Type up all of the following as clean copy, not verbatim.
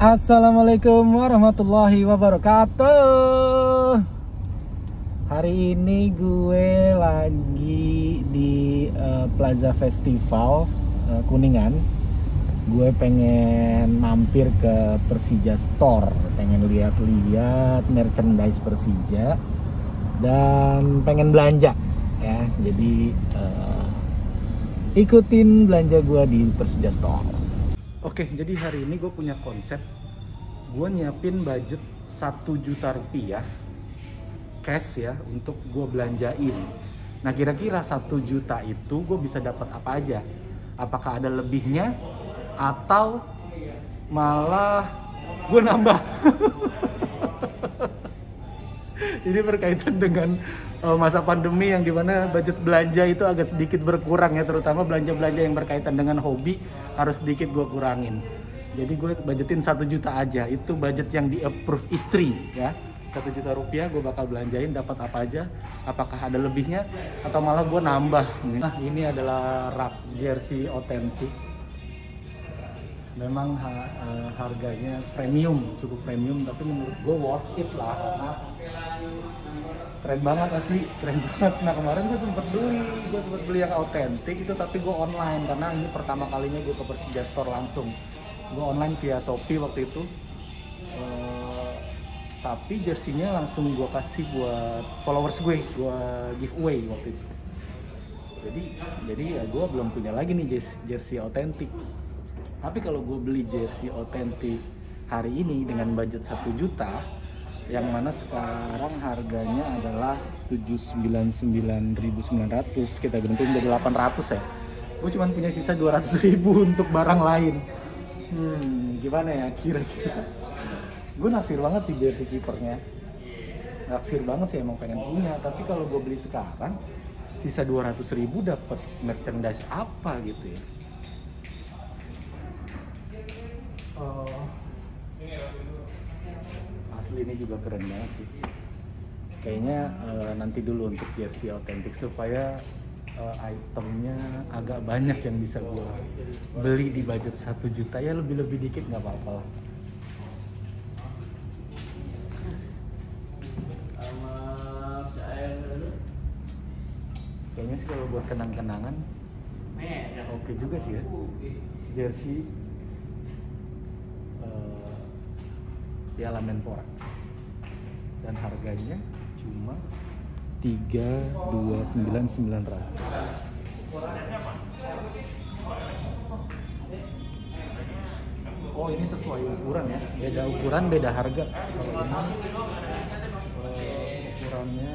Assalamualaikum warahmatullahi wabarakatuh. Hari ini gue lagi di Plaza Festival Kuningan. Gue pengen mampir ke Persija Store, pengen lihat-lihat merchandise Persija dan pengen belanja ya. Jadi ikutin belanja gue di Persija Store. Oke, jadi hari ini gue punya konsep. Gue nyiapin budget 1 juta rupiah cash ya untuk gue belanjain. Nah, kira-kira 1 juta itu gue bisa dapat apa aja? Apakah ada lebihnya atau malah gue nambah? Ini berkaitan dengan masa pandemi yang dimana budget belanja itu agak sedikit berkurang ya, terutama belanja-belanja yang berkaitan dengan hobi harus sedikit gue kurangin. Jadi gue budgetin 1 juta aja, itu budget yang di approve istri ya. 1 juta rupiah gue bakal belanjain, dapat apa aja, apakah ada lebihnya atau malah gue nambah. Nah, ini adalah rak jersey otentik. Memang harganya premium, cukup premium, tapi menurut gue worth it lah karena keren banget, asli keren banget. Nah, kemarin gue sempet beli yang autentik itu, tapi gue online karena ini pertama kalinya gue ke Persija Store langsung. Gue online via Shopee waktu itu, tapi jersinya langsung gue kasih buat followers gue giveaway waktu itu. Jadi ya gue belum punya lagi nih jersey autentik. Tapi kalau gue beli jersey otentik hari ini dengan budget 1 juta, yang mana sekarang harganya adalah 799.900, kita gantung dari 800 ya. Gue cuma punya sisa 200.000 untuk barang lain. Gimana ya kira-kira? Gue naksir banget sih jersey kipernya. Naksir banget sih, emang pengen punya. Tapi kalau gue beli sekarang, sisa 200.000 dapat merchandise apa gitu ya? Asli ini juga keren banget sih. Kayaknya nanti dulu untuk jersey otentik supaya itemnya agak banyak yang bisa gue beli di budget 1 juta ya, lebih dikit nggak apa-apa lah. Kayaknya sih kalau buat kenang-kenangan oke juga sih ya jersey Piala Menpora, dan harganya cuma 329.900. Oh, ini sesuai ukuran ya, beda ukuran beda harga. Ukurannya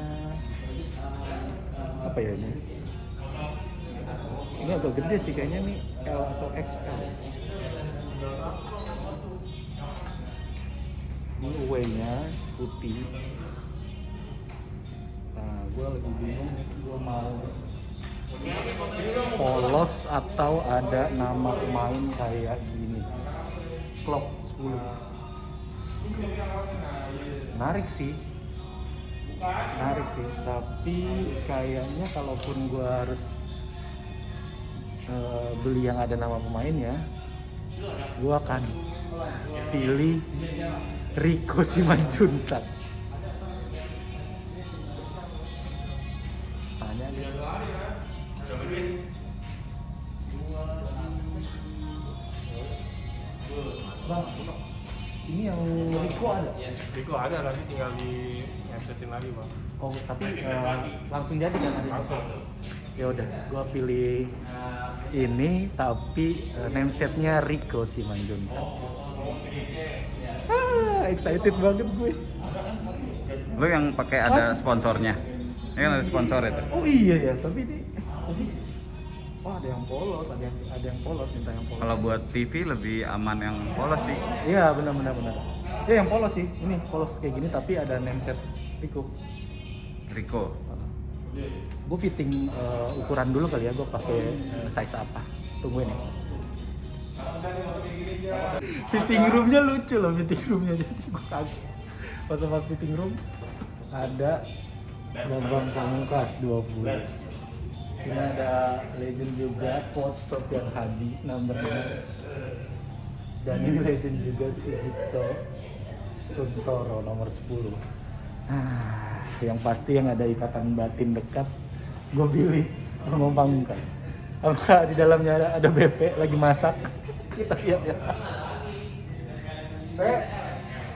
apa ya ini? Ini agak gede sih kayaknya nih, L atau XL. Ini away-nya putih. Nah, gue lagi bingung, gue mau polos atau ada nama pemain kayak gini. Klopp 10. Menarik sih, tapi kayaknya kalaupun gue harus beli yang ada nama pemainnya, gue akan pilih Rico Simanjuntak. Tanya dia. Bang, ini yang Rico ada? Rico ada, nanti tinggal di nyetin lagi bang. Oh, tapi langsung jadi kan ada? Ya udah, gua pilih ini tapi namesetnya Rico Simanjuntak. Excited banget gue. Lo yang pakai ada sponsornya? Ini kan ada sponsor itu. Oh iya ya, tapi ada yang polos, ada yang polos, minta yang polos. Kalau buat TV lebih aman yang polos sih. Iya, benar. Ya yang polos sih. Ini polos kayak gini tapi ada nameset Rico. Gue fitting ukuran dulu kali ya, gue pakai size apa. Tunggu ini. Fitting roomnya lucu loh, fitting roomnya, jadi gue kaget pas fitting room ada Bambang Pamungkas 20. Sini ada legend juga, coach Sofyan Hadi nomornya. Dan ini legend juga Sujito Suntoro nomor 10. Yang pasti yang ada ikatan batin dekat, gue pilih Romo Pamungkas. Apa di dalamnya ada BP lagi masak? Kita lihat ya.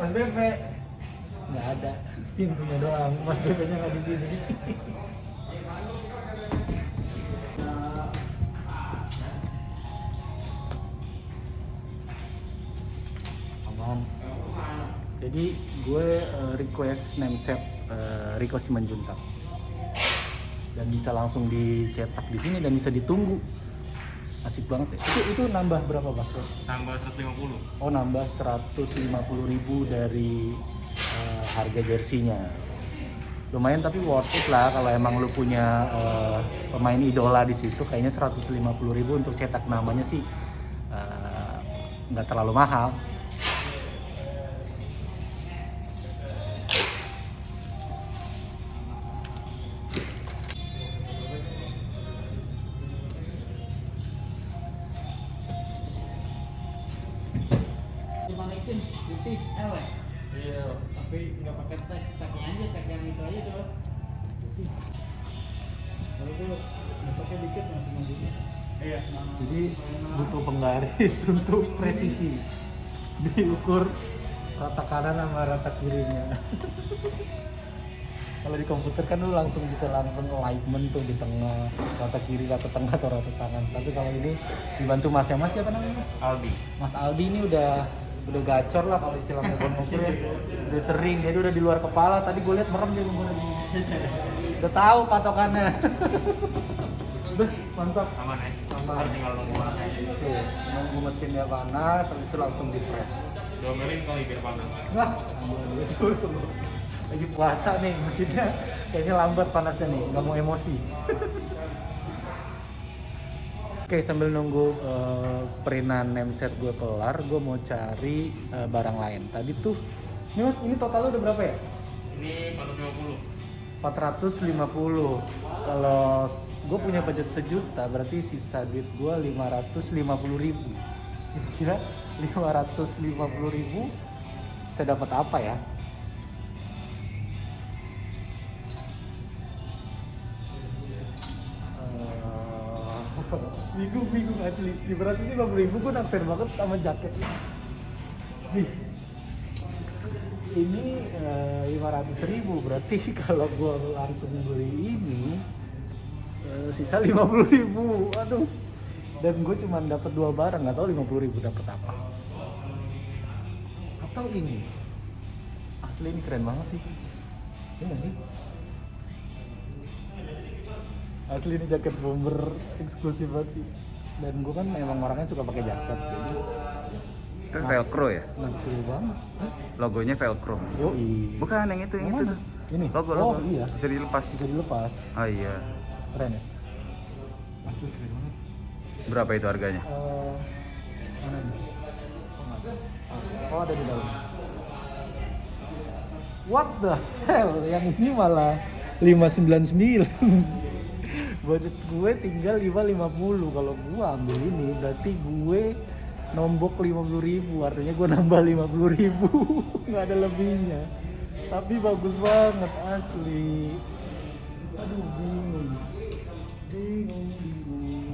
Mas BP nggak ada, pintunya doang. Mas BP-nya nggak di sini. Aman. Jadi gue request nameset Rico Simanjuntak dan bisa langsung dicetak di sini dan bisa ditunggu. Asik banget ya. Itu nambah berapa Mas? Tambah 150. Oh, nambah 150.000 dari harga jersinya. Lumayan tapi worth it lah kalau emang lu punya pemain idola di situ. Kayaknya 150.000 untuk cetak namanya sih nggak terlalu mahal. Dimanakin putih L ya? Iya. Tapi nggak pakai tagnya aja, tag yang itu aja tuh. Kalau tuh ngeceknya dikit masih maju. Iya. Jadi butuh penggaris untuk presisi. Diukur rata kanan sama rata kirinya. Kalau di komputer kan lu langsung bisa langsung alignment tuh di tengah, rata kiri, rata tengah atau rata tangan. Tapi kalau ini dibantu Mas siapa namanya Mas? Aldi. Mas Aldi ini udah gacor lah kalau istilah ngobrol ya. Udah sering, dia udah di luar kepala. Tadi gue lihat merem dia ngomong lagi. Udah tahu patokannya. Udah mantap. Aman ya? Aman. Tinggal nunggu panas aja. Oke, nunggu mesinnya panas, habis itu langsung dipres. Diomelin kali biar panas. Wah, ambil dulu. Lagi puasa nih, mesinnya kayaknya lambat panasnya nih, nggak mau emosi. Oke, sambil nunggu printan nameset gue kelar, gue mau cari barang lain. Tadi tuh, ini Mas, ini totalnya udah berapa ya? Ini 450. 450. Kalau gue punya budget 1 juta, berarti sisa duit gue 550.000. Kira-kira 550.000 saya dapat apa ya? Bingung asli. 550.000 gue naksir banget sama jaket. Nih, ini 500.000, berarti kalau gue langsung beli ini sisa 50.000. Aduh, dan gue cuma dapat 2 barang, nggak tahu 50.000 dapat apa. Atau ini asli, ini keren banget sih. Ini sih asli, ini jaket bomber eksklusif banget sih. Dan gue kan emang orangnya suka pakai jaket, jadi Itu velcro ya? naksir banget. Logonya velcro. Yoi. Bukan yang itu Yang mana? tuh. Ini? Logo. Oh iya, Bisa dilepas. bisa dilepas. Oh iya. Keren ya? Asli keren banget. Berapa itu harganya? Mana nih? Oh, nggak ada. Oh, ada di dalam. What the hell? Yang ini malah 599. Budget gue tinggal 550. Kalau gue ambil ini berarti gue nombok 50.000, artinya gue nambah 50.000. Nggak ada lebihnya. Tapi bagus banget asli. Aduh, bingung.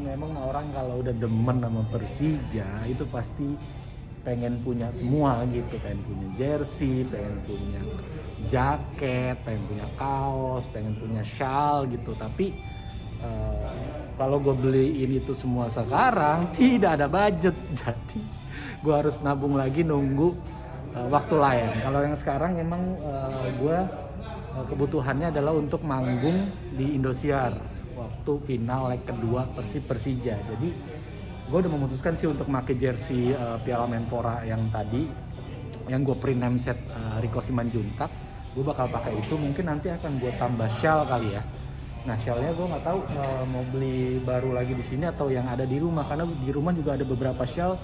Memang orang kalau udah demen sama Persija itu pasti pengen punya semua gitu, pengen punya jersey, pengen punya jaket, pengen punya kaos, pengen punya shawl gitu. Tapi kalau gue beliin itu semua sekarang tidak ada budget, jadi gue harus nabung lagi nunggu waktu lain. Kalau yang sekarang emang gue kebutuhannya adalah untuk manggung di Indosiar waktu final leg kedua Persija. Jadi gue udah memutuskan sih untuk pakai jersey Piala Menpora yang tadi, yang gue print nameset Rico Simanjuntak. Gue bakal pakai itu, mungkin nanti akan gue tambah shawl kali ya. Nah, shellnya gue nggak tahu mau beli baru lagi di sini atau yang ada di rumah, karena di rumah juga ada beberapa shell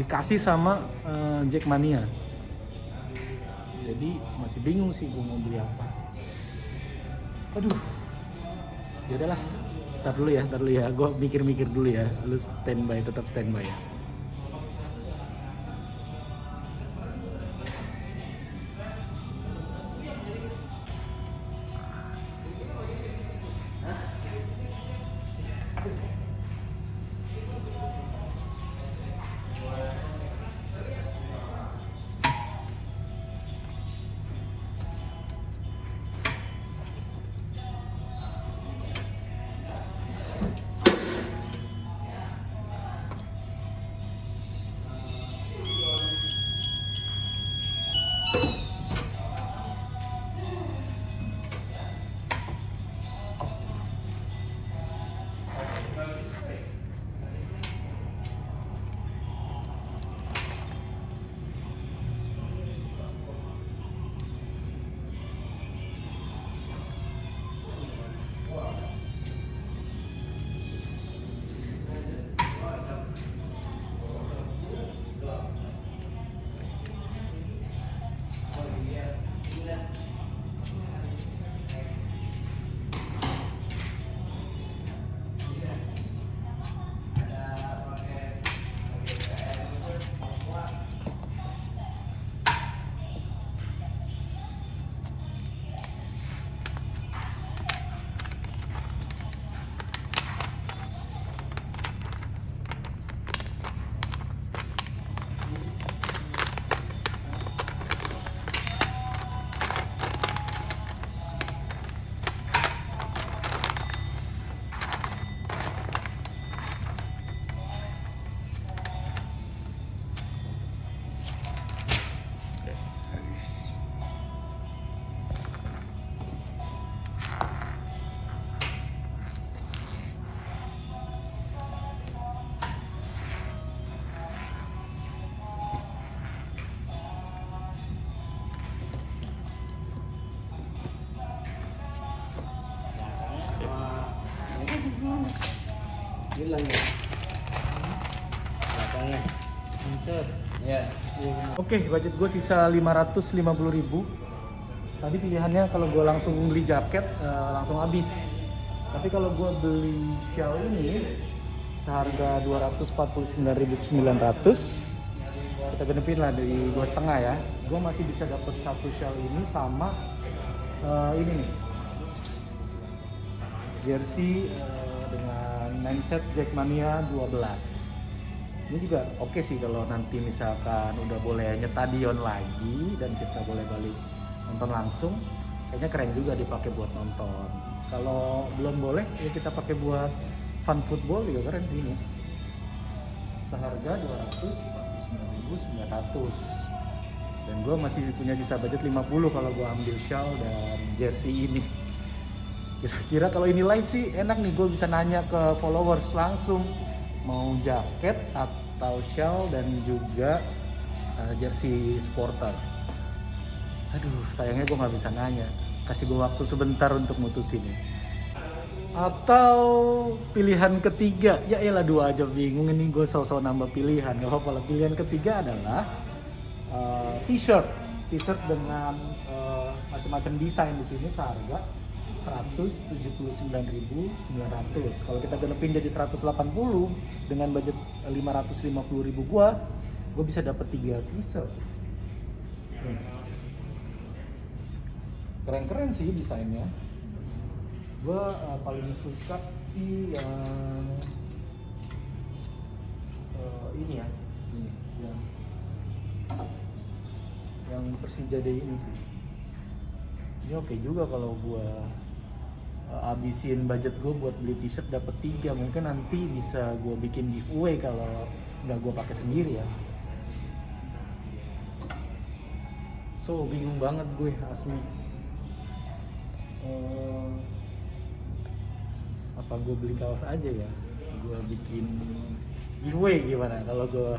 dikasih sama Jackmania. Jadi masih bingung sih gue mau beli apa. Aduh, ya udahlah, ntar dulu ya, gue mikir-mikir dulu ya. Lu tetap standby ya. Bilang ya. Belakangnya. Mantap. Ya. Oke, budget gue sisa 550.000. Tadi pilihannya kalau gue langsung beli jaket langsung habis. Tapi kalau gue beli shawl ini seharga 249.900, kita genepin lah dari 2,5 ya. Gue masih bisa dapat satu shawl ini sama ini nih, jersey dengan nameset Jackmania 12. Ini juga oke sih kalau nanti misalkan udah boleh nyetadion lagi dan kita boleh balik nonton langsung, kayaknya keren juga dipakai buat nonton. Kalau belum boleh ya kita pakai buat fun football juga keren sih ini. Seharga 249.900. Dan gue masih punya sisa budget 50 kalau gue ambil shawl dan jersey ini. Kira-kira kalau ini live sih enak nih, gue bisa nanya ke followers langsung mau jaket atau shawl dan juga jersey supporter. Aduh, sayangnya gue nggak bisa nanya. Kasih gue waktu sebentar untuk mutusin ya. Atau pilihan ketiga, ya elah 2 aja bingung ini, gue sosok nambah pilihan. Gak apa-apa lah. Pilihan ketiga adalah t-shirt dengan macam-macam desain di sini seharga 179.900. Kalau kita genepin jadi 180 dengan budget 550.000 gue bisa dapat 3 t-shirt. Keren-keren sih desainnya. Gue paling suka sih yang ini ya, ini yang Persija Day ini sih. Ini oke juga kalau gue abisin budget gue buat beli t-shirt dapat 3, mungkin nanti bisa gue bikin giveaway kalau nggak gue pakai sendiri ya. So bingung banget gue asli. Apa gue beli kaos aja ya? Gue bikin giveaway gimana kalau gue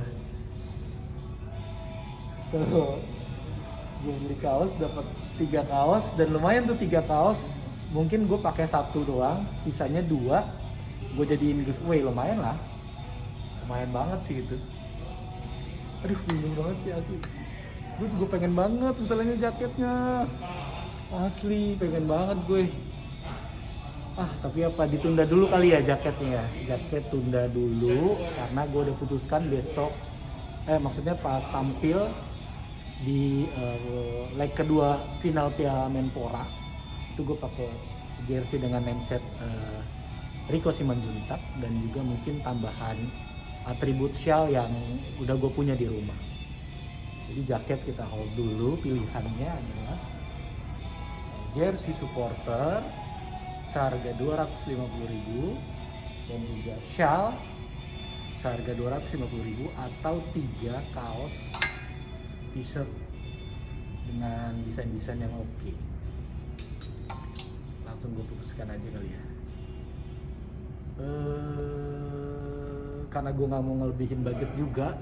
beli kaos dapat 3 kaos dan lumayan tuh 3 kaos. Mungkin gue pakai 1 doang, sisanya 2 gue jadiin giveaway, lumayan lah. Lumayan banget sih itu. Aduh bingung banget sih asli. Gue juga pengen banget misalnya jaketnya. Asli pengen banget gue. Tapi apa ditunda dulu kali ya jaketnya ya. Jaket tunda dulu karena gue udah putuskan besok maksudnya pas tampil di leg kedua final Piala Menpora itu gue pakai jersey dengan nameset Rico Simanjuntak dan juga mungkin tambahan atribut shawl yang udah gue punya di rumah. Jadi jaket kita hold dulu, pilihannya adalah jersey supporter seharga 250.000 dan juga shawl seharga 250.000 atau 3 kaos t-shirt dengan desain-desain yang oke. Langsung gue putuskan aja kali ya. Karena gue nggak mau ngelebihin budget juga,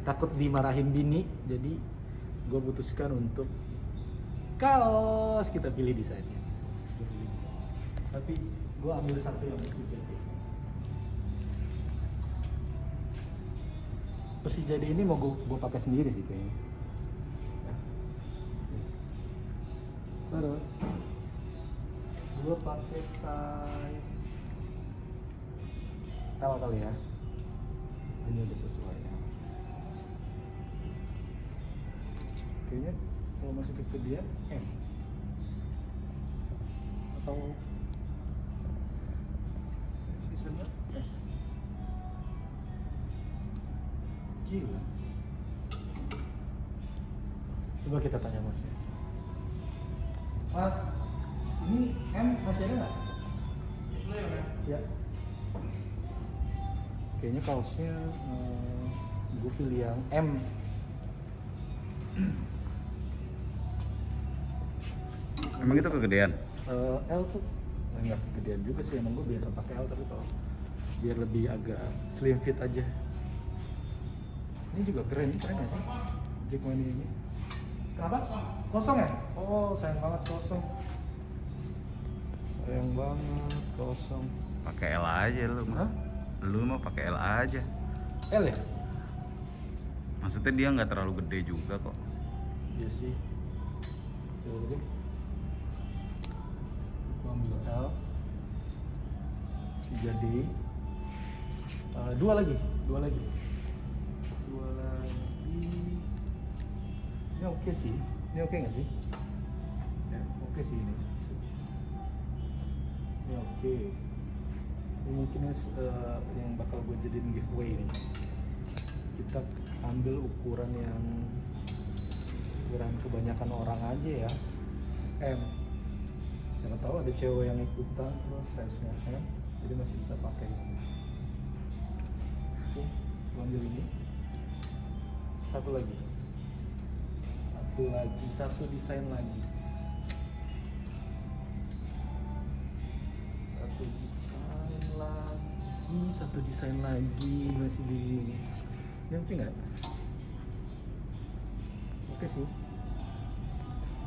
takut dimarahin bini, jadi gue putuskan untuk kaos. Kita pilih desainnya. Tapi gue ambil satu yang Persija. Persija ini mau gue pakai sendiri sih kayaknya. Taruh. Gue pakai size sama kali ya. Ini udah sesuai ya. Kayaknya kalau masuk ke dia M atau sisanya S. Gila. Coba kita tanya Mas. Mas, ini M masih ada nggak? Ya. Kayaknya kaosnya gue pilih yang M. Emang itu kegedean? L tuh nggak kegedean juga sih, emang gue biasa pakai L, tapi kalau biar lebih agak slim fit aja. Ini juga keren ya sih Jackmania ini. Kenapa? Kosong ya? Oh sayang banget kosong. Sayang banget kosong. Pakai L aja lu. Hah? Lu mau pakai L aja. L ya? Maksudnya dia nggak terlalu gede juga kok. Iya sih. Coba deh. Gua ambil L. 3D. Dua lagi. Ini oke sih. Ini oke nggak sih? Ya, oke sih ini. Ini oke. Ini mungkin yang bakal gue jadiin giveaway ini. Kita ambil ukuran kebanyakan orang aja ya. M. Siapa tahu ada cewek yang ikutan terus size-nya M, jadi masih bisa pakai. Oke, gue ambil ini. Satu desain lagi. Satu desain lagi masih di ini oke nggak? Oke sih,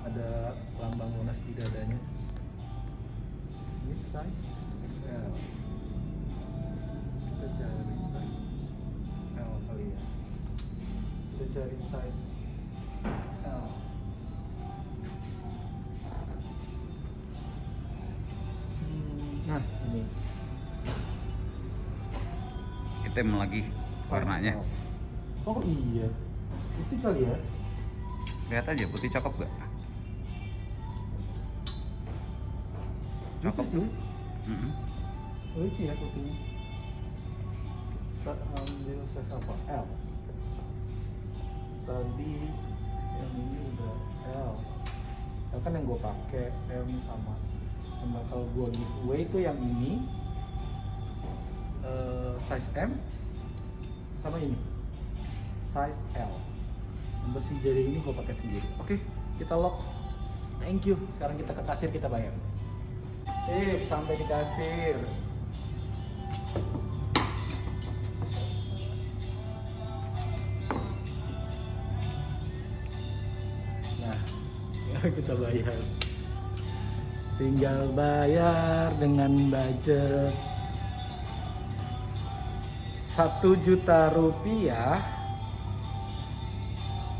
ada lambang Monas di dadanya. Ini size XL, kita cari size L kali ya. Kita cari size L. Nah ini Hitam lagi warnanya. Oh iya, itu kali ya. Lihat aja putih cakep gak? Lucu sih. Mm-mm. Lucu ya putihnya. Kita ambil size apa? L. Tadi yang ini udah L. L kan yang gue pakai M sama. Yang bakal gue giveaway itu yang ini. Size M sama ini size L. Besi jari ini gue pakai sendiri. Oke, kita lock. Thank you. Sekarang kita ke kasir, kita bayar. Sip, sampai di kasir. Nah, kita bayar. Tinggal bayar dengan budget 1 juta rupiah.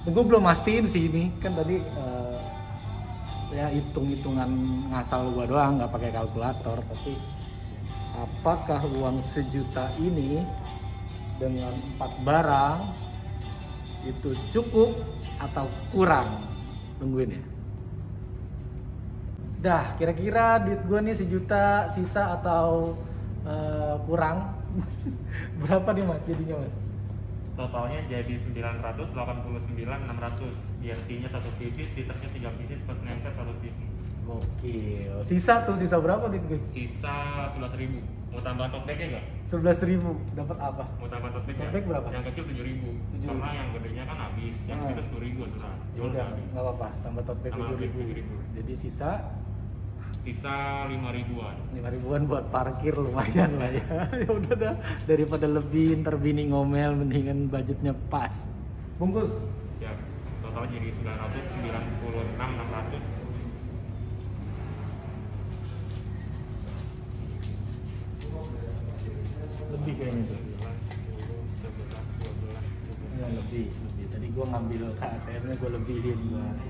Gue belum mastiin sih ini kan tadi ya hitung-hitungan ngasal gua doang, nggak pakai kalkulator. Tapi apakah uang 1 juta ini dengan 4 barang itu cukup atau kurang? Tungguin ya. Dah, kira-kira duit gua nih 1 juta sisa atau kurang? Berapa nih mas jadinya mas? Totalnya jadi 989.600. DNC-nya 1 pieces, t-shirtnya 3 pieces, plus name set 1 piece. Gokil. Sisa berapa duit gue? Sisa 11.000. Mau tambahan tote bag-nya nggak? 11.000. Dapat apa? Mau tambahan tote bag Tote ya? bag berapa? Yang kecil 7.000. Karena yang gedenya kan habis, yang itu 10.000 aturan. Ya udah, nggak apa-apa. Tambah tote bag 7.000. Jadi sisa 5.000-an. 5.000-an buat parkir, lumayan lah ya. Ya udah dah, daripada lebih ntar bini ngomel, mendingan budgetnya pas. Bungkus. Siap. Total jadi 996.600. Lebih kayaknya tuh. 11, 12, 13. Ya, lebih. Tadi gua ngambil KTM-nya gua lebihin buat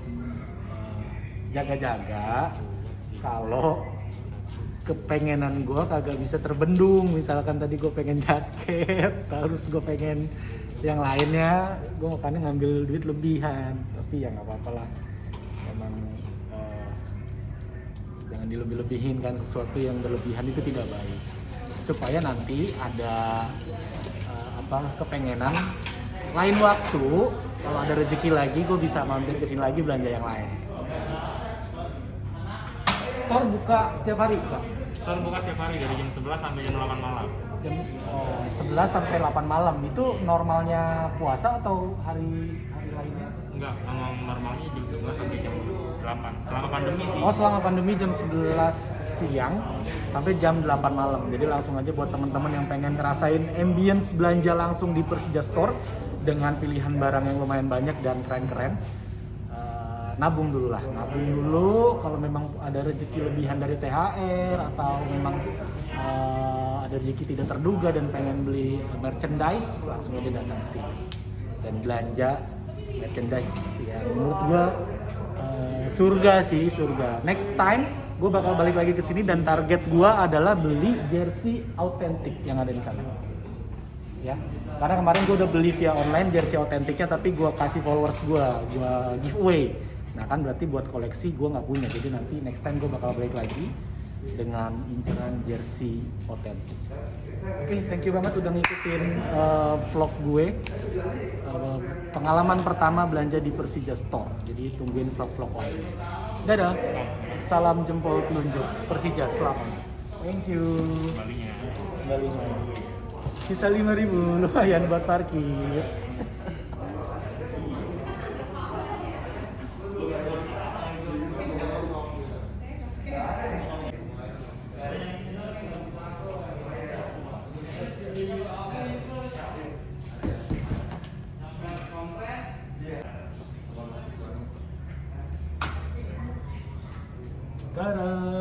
jaga-jaga. Kalau kepengenan gue kagak bisa terbendung, misalkan tadi gue pengen jaket, terus gue pengen yang lainnya, gue makanya ngambil duit lebihan. Tapi ya nggak apa-apa lah, emang jangan dilebih-lebihin kan, sesuatu yang berlebihan itu tidak baik. Supaya nanti ada kepengenan lain waktu, kalau ada rezeki lagi gue bisa mampir kesini lagi belanja yang lain. Store buka setiap hari, Pak? Store buka setiap hari dari jam 11 sampai jam 8 malam. Jam 11 sampai 8 malam. Itu normalnya puasa atau hari lainnya? Enggak, normalnya jam 11 sampai jam 8. Selama pandemi sih. Oh, selama pandemi jam 11 siang sampai jam 8 malam. Jadi langsung aja buat teman-teman yang pengen ngerasain ambience belanja langsung di Persija Store dengan pilihan barang yang lumayan banyak dan keren-keren. nabung dulu lah, nabung dulu. Kalau memang ada rezeki lebihan dari THR atau memang ada rezeki tidak terduga dan pengen beli merchandise, langsung aja datang ke sini dan belanja merchandise. Ya menurut gua surga sih, surga. Next time gue bakal balik lagi ke sini dan target gue adalah beli jersey autentik yang ada di sana. Ya, karena kemarin gue udah beli via online jersey autentiknya, tapi gue kasih followers gue giveaway. Nah kan berarti buat koleksi gue nggak punya, jadi nanti next time gue bakal balik lagi dengan inceran jersey autentik. Oke, thank you banget udah ngikutin vlog gue. Pengalaman pertama belanja di Persija Store. Jadi tungguin vlog-vlog lain. Dadah. Salam jempol telunjuk. Persija selamat. Thank you. Kembalinya. Sisa 5.000 lumayan buat parkir. Tada!